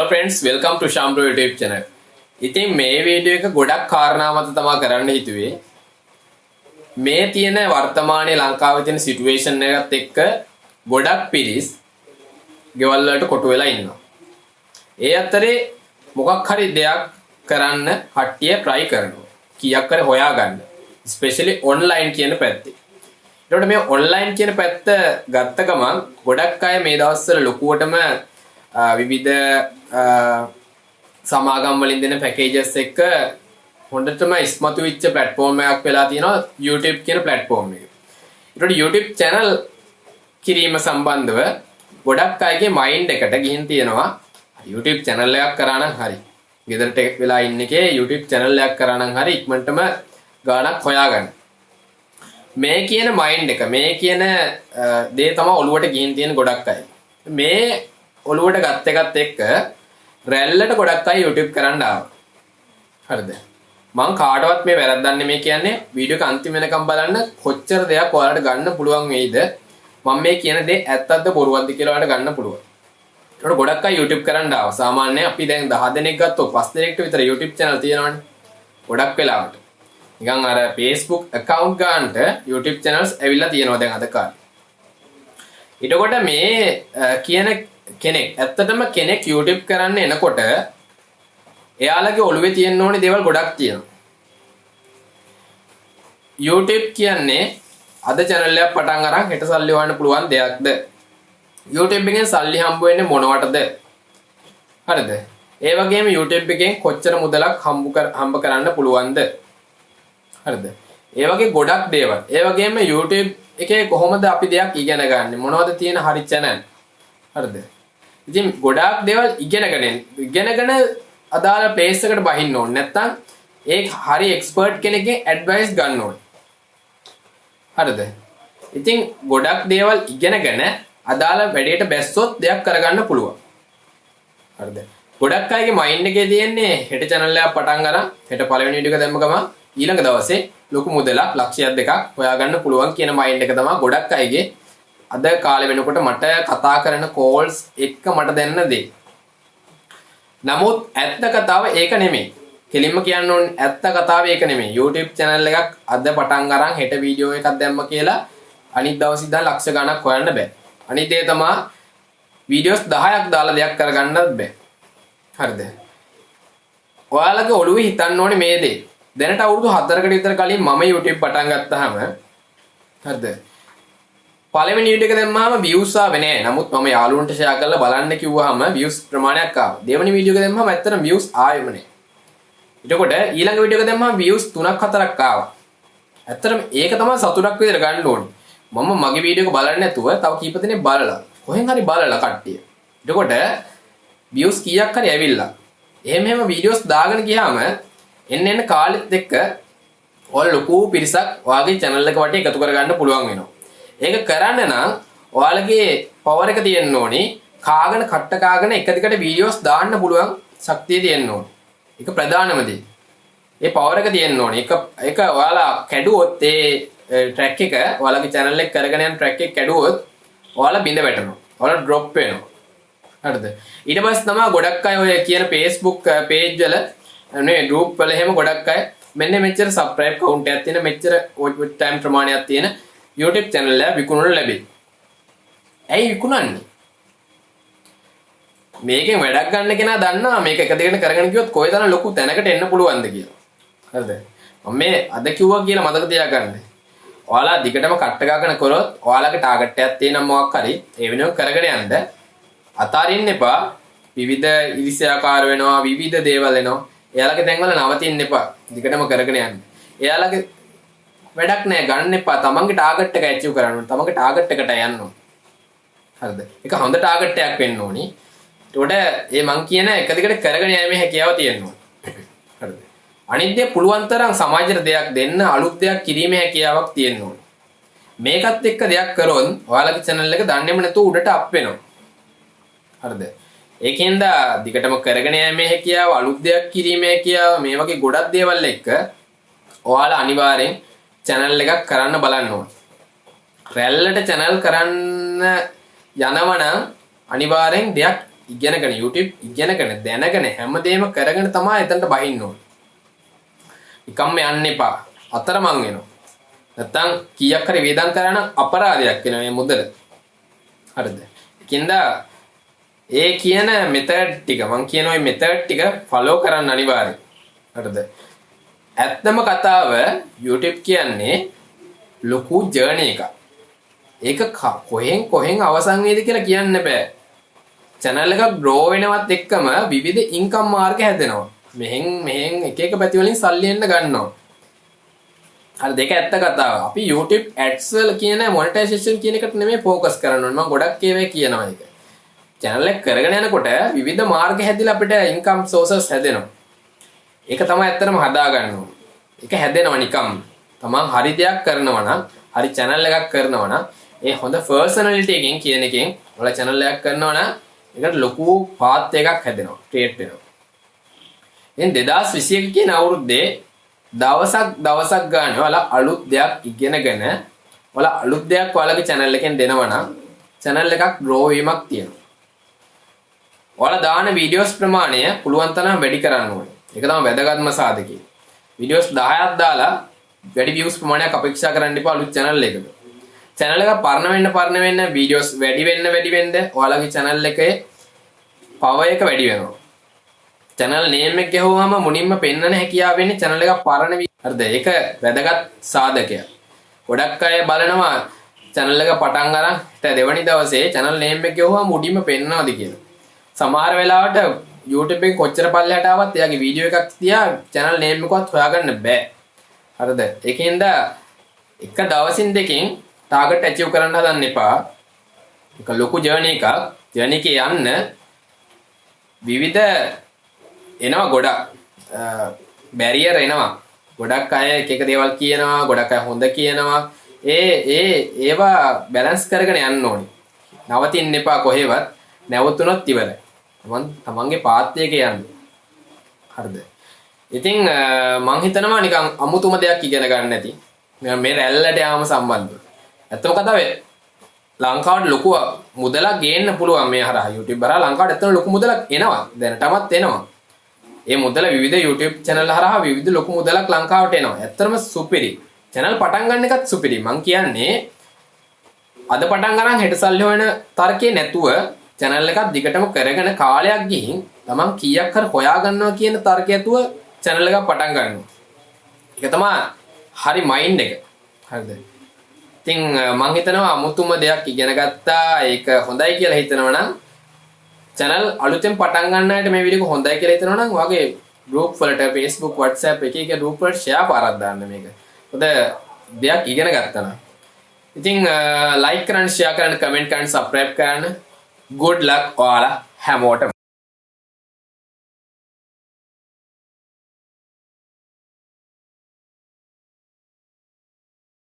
Hello friends, welcome to Shambro YouTube channel. ඉතින් මේ video එක ගොඩක් කාරණා මත තමයි කරන්න හිතුවේ. මේ තියෙන වර්තමානයේ ලංකාවේ තියෙන සිටුේෂන් එකත් එක්ක ගොඩක් පිරිස් ගෙවල් වලට කොටු වෙලා ඉන්නවා. ඒ අතරේ මොකක් හරි දෙයක් කරන්න කට්ටිය try කරනවා. කීයක් හරි හොයාගන්න. especially online කියන පැත්තේ. ඒකට මේ online කියන පැත්ත ගත්ත ගමන් ගොඩක් අය මේ දවස්වල ලොකුවටම විවිධ සමාගම් වලින් දෙන පැකේජස් එක්ක හොඳටම ඉස්මතු වෙච්ච platform එකක් වෙලා තියෙනවා YouTube කියන platform එක. ඒකට YouTube channel කිරීම සම්බන්ධව ගොඩක් අයගේ mind එකට ගිහින් තියෙනවා YouTube channel එකක් කරා නම් හරි. ගෙදරට වෙලා ඉන්න එකේ YouTube channel එකක් කරා නම් හරි ඉක්මනටම ගාණක් හොයාගන්න. මේ කියන mind එක මේ කියන දේ තමයි ඔළුවට ගිහින් තියෙන ගොඩක් අය. මේ ඔළුවට ගත්ත එකත් එක්ක රැල්ලට ගොඩක් අය YouTube කරන්න ආවා. හරිද? මම කාටවත් මේ වැරද්දන්නේ මේ කියන්නේ වීඩියෝ එක අන්තිම වෙනකම් බලන්න කොච්චර දෙයක් ඔයාලට ගන්න පුළුවන් වෙයිද? මම මේ කියන දේ ඇත්තක්ද බොරුවක්ද කියලා ඔයාලට ගන්න පුළුවන්. ඒකට ගොඩක් අය YouTube කරන්න ආවා. සාමාන්‍යයෙන් අපි දැන් 10 දෙනෙක් ගත්තොත් 5 දෙනෙක්ට විතර YouTube channel තියෙනවනේ. ගොඩක් වෙලාවට. නිකන් අර Facebook account ගන්නට YouTube channels ඇවිල්ලා තියෙනවා දැන් අද කාලේ. ඊටකොට මේ කියන කෙනෙක් ඇත්තටම කෙනෙක් YouTube කරන්න එනකොට එයාලගේ ඔළුවේ තියෙන්න ඕනේ දේවල් ගොඩක් තියෙනවා. YouTube කියන්නේ අද channel එකක් පටන් අරන් හෙට සල්ලි හොයන්න පුළුවන් දෙයක්ද? YouTube එකෙන් සල්ලි හම්බ වෙන්නේ මොනවටද? හරිද? ඒ වගේම YouTube එකෙන් කොච්චර මුදලක් හම්බ කරන්න පුළුවන්ද? හරිද? ඒ වගේ ගොඩක් දේවල්. ඒ වගේම YouTube එකේ කොහොමද අපි දෙයක් ඉගෙන ගන්න? මොනවද තියෙන හරි channel? හරිද? ඉතින් ගොඩාක් දේවල් ඉගෙනගෙන අදාළ place එකට බහින්න ඕනේ. නැත්තම් ඒ හරි expert කෙනෙක්ගෙන් advice ගන්න ඕනේ. හරිද? ඉතින් ගොඩක් දේවල් ඉගෙනගෙන අදාළ වැඩේට බැස්සොත් දෙයක් කරගන්න පුළුවන්. හරිද? ගොඩක් අයගේ mind එකේ තියෙන්නේ හෙට channel එකක් පටන් ගන්න හෙට පළවෙනි වීඩියෝ එක දැම්ම ගමන් ඊළඟ දවසේ ලොකු මුදලක් ලක්ෂයක් දෙකක් හොයාගන්න පුළුවන් කියන mind එක තමයි ගොඩක් අයගේ අද කාලේ වෙනකොට මට කතා කරන calls එක්ක මට දැනන දේ. නමුත් ඇත්ත කතාව ඒක නෙමෙයි. කෙලින්ම කියන්න ඕනේ ඇත්ත කතාව ඒක නෙමෙයි. YouTube channel එකක් අද පටන් අරන් හෙට වීඩියෝ එකක් දැම්ම කියලා අනිත් දවස් ඉඳන් ලක්ෂ ගණක් හොයන්න බෑ. අනිත් ඒ තමයි වීඩියෝස් 10ක් දාලා දෙයක් කරගන්නත් බෑ. හරිද? ඔයාලගේ ඔළුවේ හිතන්න ඕනේ මේ දේ. දැනට අවුරුදු 4කට විතර කලින් මම YouTube පටන් ගත්තාම හරිද? පළවෙනි වීඩියෝ එක දැම්මම views ආවේ නෑ. නමුත් මම යාළුවන්ට share කරලා බලන්න කිව්වහම views ප්‍රමාණයක් ආවා. දෙවෙනි වීඩියෝ එක දැම්මම ඇත්තටම views ආවෙම නෑ. ඊටකොට ඊළඟ වීඩියෝ එක දැම්මම views 3ක් 4ක් ආවා. ඇත්තටම ඒක තමයි සතුටක් විදිහට ගන්න ඕනේ. මම මගේ වීඩියෝ එක බලන්නේ නැතුව තව කීප දෙනෙක් බලලා කොහෙන් හරි බලලා කට්ටිය. ඊටකොට views කීයක් හරි ඇවිල්ලා. එහෙම වීඩියෝස් දාගෙන ගියාම එන්න කාලෙත් එක්ක ඔය ලොකු පිරිසක් ඔයාගේ channel එක වටේ එකතු කරගන්න පුළුවන් වෙනවා. ඒක කරන්න නම් ඔයාලගේ power එක තියෙන්න ඕනේ. කාගෙන කට්ට කාගෙන එක දිගට වීඩියෝස් දාන්න පුළුවන් ශක්තිය තියෙන්න ඕනේ. ඒක ප්‍රධානම දේ. ඒ power එක තියෙන්න ඕනේ. ඒක ඔයාලා කැඩුවොත් ඒ track එක ඔයාලගේ channel එක කරගෙන යන track එක කැඩුවොත් ඔයාලා බිඳ වැටෙනවා. ඔයාලා drop වෙනවා. හරිද? ඊට පස්සේ තමයි ගොඩක් අය ඔය කියන Facebook page වල නේ group වල එහෙම ගොඩක් අය මෙන්න මෙච්චර subscribe count එකක් තියෙන මෙච්චර watch time ප්‍රමාණයක් තියෙන YouTube channel එක විකුණන්න ලැබෙයි. ඇයි විකුණන්නේ? මේකෙන් වැඩක් ගන්න කෙනා දන්නවා මේක එක දිගට කරගෙන ගියොත් කොයිතරම් ලොකු තැනකට එන්න පුළුවන්ද කියලා. හරිද? මම මේ අද කිව්වා කියලා මතක තියාගන්න. ඔයාලා දිගටම කට්ට ගාගෙන කරොත් ඔයාලගේ ටාගට් එකක් තියෙනම් මොකක් හරි ඒ වෙනුවෙන් කරගෙන යන්න අතාරින්න එපා. විවිධ ඉරිසියාකාර වෙනවා විවිධ දේවල් එනවා. එයාලගේ තැන්වල නවතින්න එපා. දිගටම කරගෙන යන්න. එයාලගේ වැඩක් නෑ ගන්න එපා. තමන්ගේ ටාගට් එක ඇචීව් කරන්න ඕනේ. තමන්ගේ ටාගට් එකට යන්න ඕනේ. හරිද? ඒක හොඳ ටාගට් එකක් වෙන්න ඕනි. ඒකට මේ මං කියන එක දිගට කරගෙන යෑමේ හැකියාව තියෙන්න ඕනේ. හරිද? අනිත් දේ පුළුවන් තරම් සමාජයට දෙයක් දෙන්න අලුත් දෙයක් කිරීමේ හැකියාවක් තියෙන්න ඕනේ. මේකත් එක්ක දෙයක් කරොත් ඔයාලගේ channel එක දන්නේම නැතුව උඩට අප් වෙනවා. හරිද? ඒකෙන්ද දිගටම කරගෙන යෑමේ හැකියාව අලුත් දෙයක් කිරීමේ හැකියාව මේ වගේ ගොඩක් දේවල් එක්ක ඔයාලා අනිවාර්යෙන් channel එකක් කරන්න බලන්න ඕනේ. රැල්ලට channel කරන්න යනවනම් අනිවාර්යෙන් දෙයක් ඉගෙනගෙන YouTube ඉගෙනගෙන දැනගෙන හැමදේම කරගෙන තමයි එතනට බහින්න ඕනේ. නිකම්ම යන්න එපා. අතරමං වෙනවා. නැත්තම් කීයක් හරි වේදම් කරා නම් අපරාධයක් වෙනවා මේ මුදල. හරිද? ඒකින්ද ඒ කියන මෙතඩ් ටික මං කියන ওই මෙතඩ් ටික ෆලෝ කරන්න අනිවාර්යයි. හරිද? ඇත්තම කතාව YouTube කියන්නේ ලොකු ජර්නි එකක්. ඒක කොහෙන් අවසන් වේද කියලා කියන්න බෑ. channel එක grow වෙනවත් එක්කම විවිධ income මාර්ග හැදෙනවා. මෙහෙන් එක පැති වලින් සල්ලි එන්න ගන්නවා. හරි දෙක ඇත්ත කතාව. අපි YouTube ads වල කියන monetization කියන එකට නෙමෙයි ફોකස් කරන්න ඕනේ. මම ගොඩක් ඒවා කියනවා ඒක. channel එක කරගෙන යනකොට විවිධ මාර්ග හැදිලා අපිට income sources හැදෙනවා. ඒක තමයි ඇත්තටම හදා ගන්න ඕනේ. ඒක හැදෙනවා නිකම්. තමන් හරි දෙයක් කරනවා නම්, හරි channel එකක් කරනවා නම්, ඒ හොඳ personality එකකින් කියන එකෙන් ඔයාලා channel එකක් කරනවා නම් ඒකට ලොකු පාත් එකක් හැදෙනවා. ක්‍රියේට් වෙනවා. දැන් 2021 කියන අවුරුද්දේ දවසක් ගන්න ඔයාලා අලුත් දෙයක් ඉගෙනගෙන ඔයාලා අලුත් දෙයක් ඔයාලගේ channel එකෙන් දෙනවා නම් channel එකක් grow වීමක් තියෙනවා. ඔයාලා දාන වීඩියෝස් ප්‍රමාණය පුළුවන් තරම් වැඩි කරන්න ඕනේ. ඒක තමයි වැදගත්ම සාධකය. වීඩියෝස් 10ක් දාලා වැඩි views ප්‍රමාණයක් අපේක්ෂා කරන්න එපා අලුත් channel එකක. channel එක පරණ වෙන්න වීඩියෝස් වැඩි වෙන්න ඔයාලගේ channel එකේ power එක වැඩි වෙනවා. channel name එක ගහුවාම මුලින්ම පෙන්වන හැකියාව වෙන්නේ channel එක පරණ හරිද? ඒක වැදගත් සාධකයක්. ගොඩක් අය බලනවා channel එක පටන් අරන් දෙවනි දවසේ channel name එක ගහුවාම මුලින්ම පෙන්වනවාද කියලා. සමහර වෙලාවට YouTube එකේ කොච්චර පල්ලෙහාට ආවත් එයාගේ වීඩියෝ එකක් තියා channel name එකවත් හොයාගන්න බෑ. හරිද? ඒකෙන්ද එක දවසින් දෙකකින් ටාගට් ඇචීව් කරන්න හදන්න එපා. ඒක ලොකු ජර්නි එකක්. ජර්නි එකේ යන්න විවිධ එනවා ගොඩක් බැරියර් එනවා. ගොඩක් අය එක දේවල් කියනවා, ගොඩක් අය හොඳ කියනවා. ඒවා බැලන්ස් කරගෙන යන්න ඕනේ. නවතින්න එපා කොහෙවත්. නැවතුනොත් ඉවරයි. තමන්ගේ පාත් එකේ යන්න. හරිද? ඉතින් මං හිතනවා නිකන් අමුතුම දෙයක් ඉගෙන ගන්න නැති. මේ රැල්ලට යාම සම්බන්ධව. ඇත්තම කතාව ලංකාවට ලොකු මුදලක් ගේන්න පුළුවන් මේ හරහා YouTube හරහා ලංකාවට ඇත්තම ලොකු මුදලක් එනවා. දැනටමත් එනවා. ඒ මුදල විවිධ YouTube channel හරහා විවිධ ලොකු මුදලක් ලංකාවට එනවා. ඇත්තටම සුපිරි. channel පටන් ගන්න එකත් සුපිරි. මං කියන්නේ අද පටන් ගන්න හෙට සල්ලි හොයන තර්කේ නැතුව channel එකක් දිගටම කරගෙන කාලයක් ගිහින් තමන් කීයක් හරි හොයා ගන්නවා කියන තර්කය ඇතුව channel එකක් පටන් ගන්නවා. ඒක තමයි හරි මයින්ඩ් එක. හරිද? ඉතින් මං හිතනවා අමුතුම දෙයක් ඉගෙන ගත්තා. ඒක හොඳයි කියලා හිතනවා නම් channel අලුතෙන් පටන් ගන්න අයට මේ වීඩියෝ එක හොඳයි කියලා හිතනවා නම් ඔයාගේ group වලට Facebook WhatsApp එක group වලට share පාරක් දාන්න මේක. හොඳ දෙයක් ඉගෙන ගත්තා නම්. ඉතින් like කරන්න, share කරන්න, comment කරන්න, subscribe කරන්න. Good luck ඔයාලා හැමෝටම.